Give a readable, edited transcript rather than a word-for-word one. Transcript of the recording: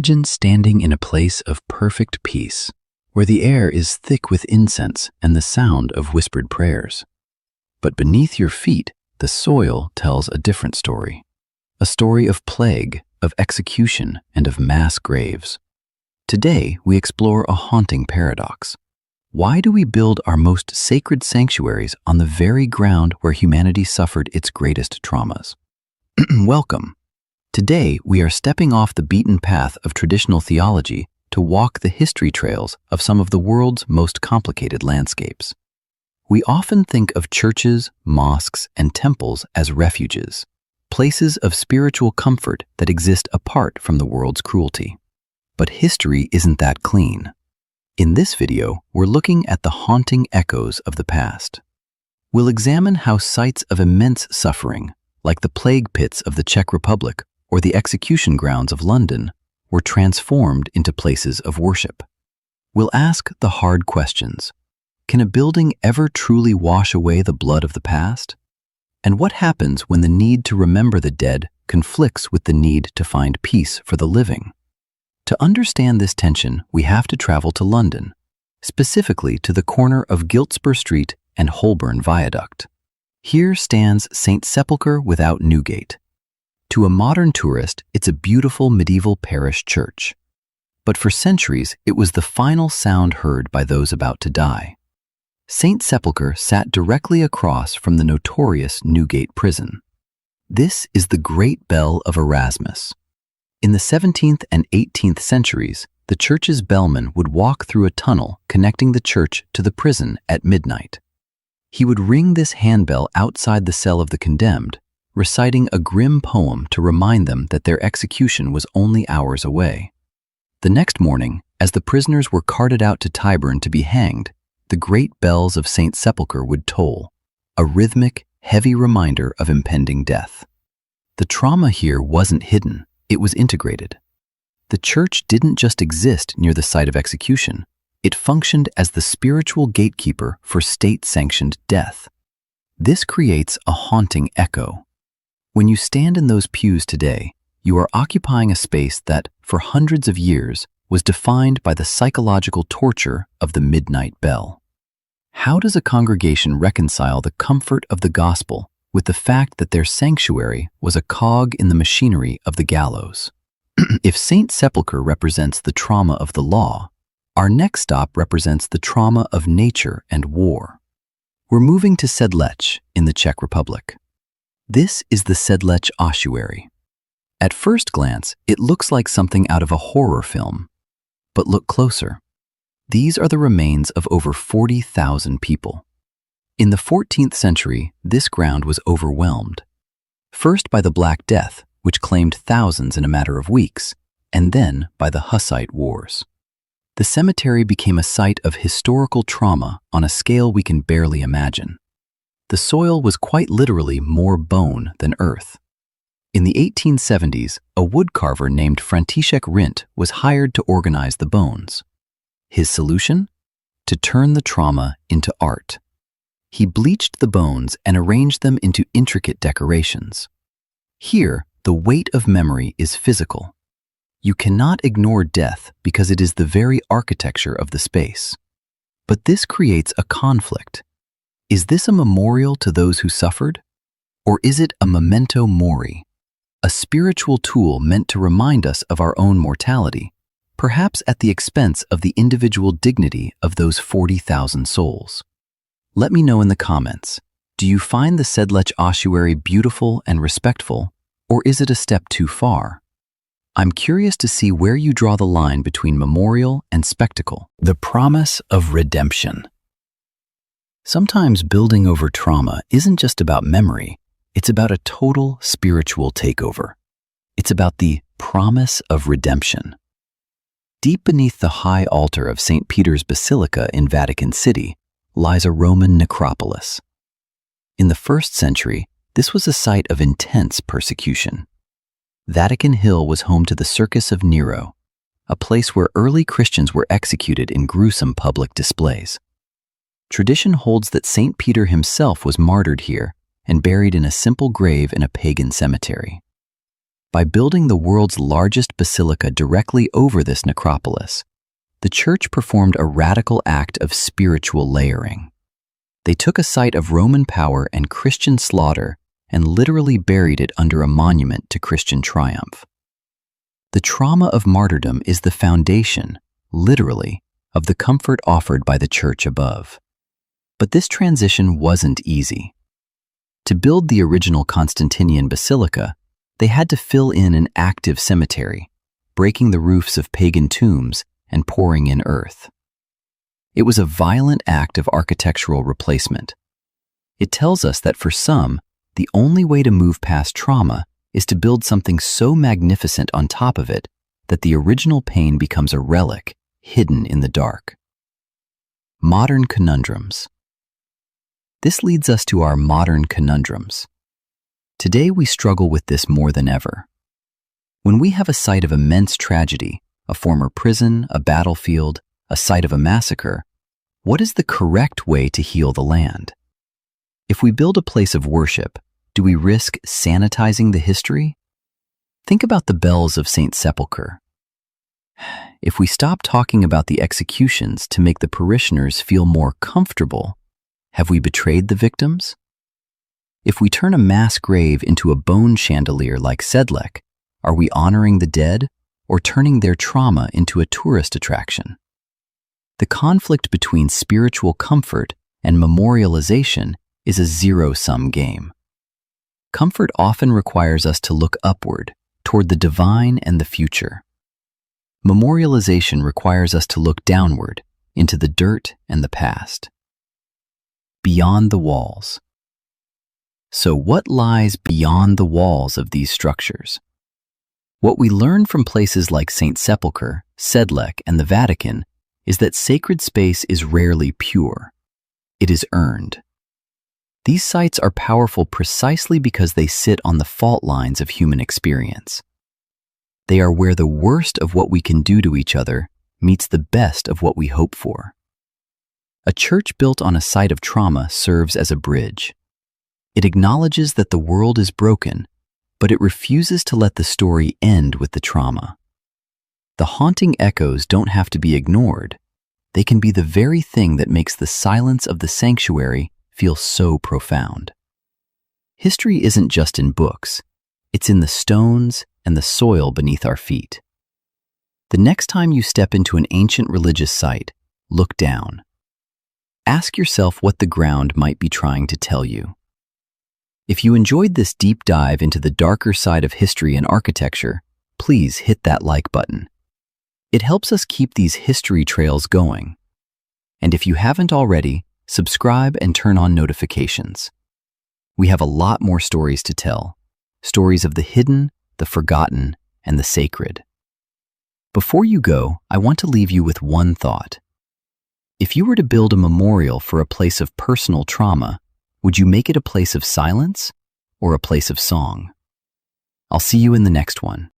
Imagine standing in a place of perfect peace, where the air is thick with incense and the sound of whispered prayers. But beneath your feet, the soil tells a different story. A story of plague, of execution, and of mass graves. Today, we explore a haunting paradox. Why do we build our most sacred sanctuaries on the very ground where humanity suffered its greatest traumas? Welcome. Today, we are stepping off the beaten path of traditional theology to walk the history trails of some of the world's most complicated landscapes. We often think of churches, mosques, and temples as refuges, places of spiritual comfort that exist apart from the world's cruelty. But history isn't that clean. In this video, we're looking at the haunting echoes of the past. We'll examine how sites of immense suffering, like the plague pits of the Czech Republic or the execution grounds of London, were transformed into places of worship. We'll ask the hard questions. Can a building ever truly wash away the blood of the past? And what happens when the need to remember the dead conflicts with the need to find peace for the living? To understand this tension, we have to travel to London, specifically to the corner of Giltspur Street and Holborn Viaduct. Here stands St. Sepulchre without Newgate. To a modern tourist, it's a beautiful medieval parish church. But for centuries, it was the final sound heard by those about to die. St. Sepulchre sat directly across from the notorious Newgate prison. This is the Great Bell of Erasmus. In the 17th and 18th centuries, the church's bellman would walk through a tunnel connecting the church to the prison at midnight. He would ring this handbell outside the cell of the condemned, reciting a grim poem to remind them that their execution was only hours away. The next morning, as the prisoners were carted out to Tyburn to be hanged, the great bells of St. Sepulchre would toll, a rhythmic, heavy reminder of impending death. The trauma here wasn't hidden, it was integrated. The church didn't just exist near the site of execution, it functioned as the spiritual gatekeeper for state-sanctioned death. This creates a haunting echo. When you stand in those pews today, you are occupying a space that, for hundreds of years, was defined by the psychological torture of the midnight bell. How does a congregation reconcile the comfort of the gospel with the fact that their sanctuary was a cog in the machinery of the gallows? If St. Sepulchre represents the trauma of the law, our next stop represents the trauma of nature and war. We're moving to Sedlec in the Czech Republic. This is the Sedlec Ossuary. At first glance, it looks like something out of a horror film. But look closer. These are the remains of over 40,000 people. In the 14th century, this ground was overwhelmed. First by the Black Death, which claimed thousands in a matter of weeks, and then by the Hussite Wars. The cemetery became a site of historical trauma on a scale we can barely imagine. The soil was quite literally more bone than earth. In the 1870s, a woodcarver named František Rint was hired to organize the bones. His solution? To turn the trauma into art. He bleached the bones and arranged them into intricate decorations. Here, the weight of memory is physical. You cannot ignore death because it is the very architecture of the space. But this creates a conflict. Is this a memorial to those who suffered? Or is it a memento mori, a spiritual tool meant to remind us of our own mortality, perhaps at the expense of the individual dignity of those 40,000 souls? Let me know in the comments, do you find the Sedlec Ossuary beautiful and respectful, or is it a step too far? I'm curious to see where you draw the line between memorial and spectacle. The promise of redemption. Sometimes building over trauma isn't just about memory, it's about a total spiritual takeover. It's about the promise of redemption. Deep beneath the high altar of St. Peter's Basilica in Vatican City lies a Roman necropolis. In the 1st century, this was a site of intense persecution. Vatican Hill was home to the Circus of Nero, a place where early Christians were executed in gruesome public displays. Tradition holds that St. Peter himself was martyred here and buried in a simple grave in a pagan cemetery. by building the world's largest basilica directly over this necropolis, the Church performed a radical act of spiritual layering. They took a site of Roman power and Christian slaughter and literally buried it under a monument to Christian triumph. The trauma of martyrdom is the foundation, literally, of the comfort offered by the Church above. But this transition wasn't easy. To build the original Constantinian basilica, they had to fill in an active cemetery, breaking the roofs of pagan tombs and pouring in earth. It was a violent act of architectural replacement. It tells us that for some, the only way to move past trauma is to build something so magnificent on top of it that the original pain becomes a relic hidden in the dark. Modern conundrums. This leads us to our modern conundrums. Today we struggle with this more than ever. When we have a site of immense tragedy, a former prison, a battlefield, a site of a massacre, what is the correct way to heal the land? If we build a place of worship, do we risk sanitizing the history? Think about the bells of St. Sepulchre. If we stop talking about the executions to make the parishioners feel more comfortable, have we betrayed the victims? If we turn a mass grave into a bone chandelier like Sedlec, are we honoring the dead or turning their trauma into a tourist attraction? The conflict between spiritual comfort and memorialization is a zero-sum game. Comfort often requires us to look upward, toward the divine and the future. Memorialization requires us to look downward, into the dirt and the past. Beyond the walls. So what lies beyond the walls of these structures? What we learn from places like St. Sepulchre, Sedlec, and the Vatican is that sacred space is rarely pure. It is earned. These sites are powerful precisely because they sit on the fault lines of human experience. They are where the worst of what we can do to each other meets the best of what we hope for. A church built on a site of trauma serves as a bridge. It acknowledges that the world is broken, but it refuses to let the story end with the trauma. The haunting echoes don't have to be ignored. They can be the very thing that makes the silence of the sanctuary feel so profound. History isn't just in books. It's in the stones and the soil beneath our feet. The next time you step into an ancient religious site, look down. Ask yourself what the ground might be trying to tell you. If you enjoyed this deep dive into the darker side of history and architecture, please hit that like button. It helps us keep these history trails going. And if you haven't already, subscribe and turn on notifications. We have a lot more stories to tell, stories of the hidden, the forgotten, and the sacred. Before you go, I want to leave you with one thought. If you were to build a memorial for a place of personal trauma, would you make it a place of silence or a place of song? I'll see you in the next one.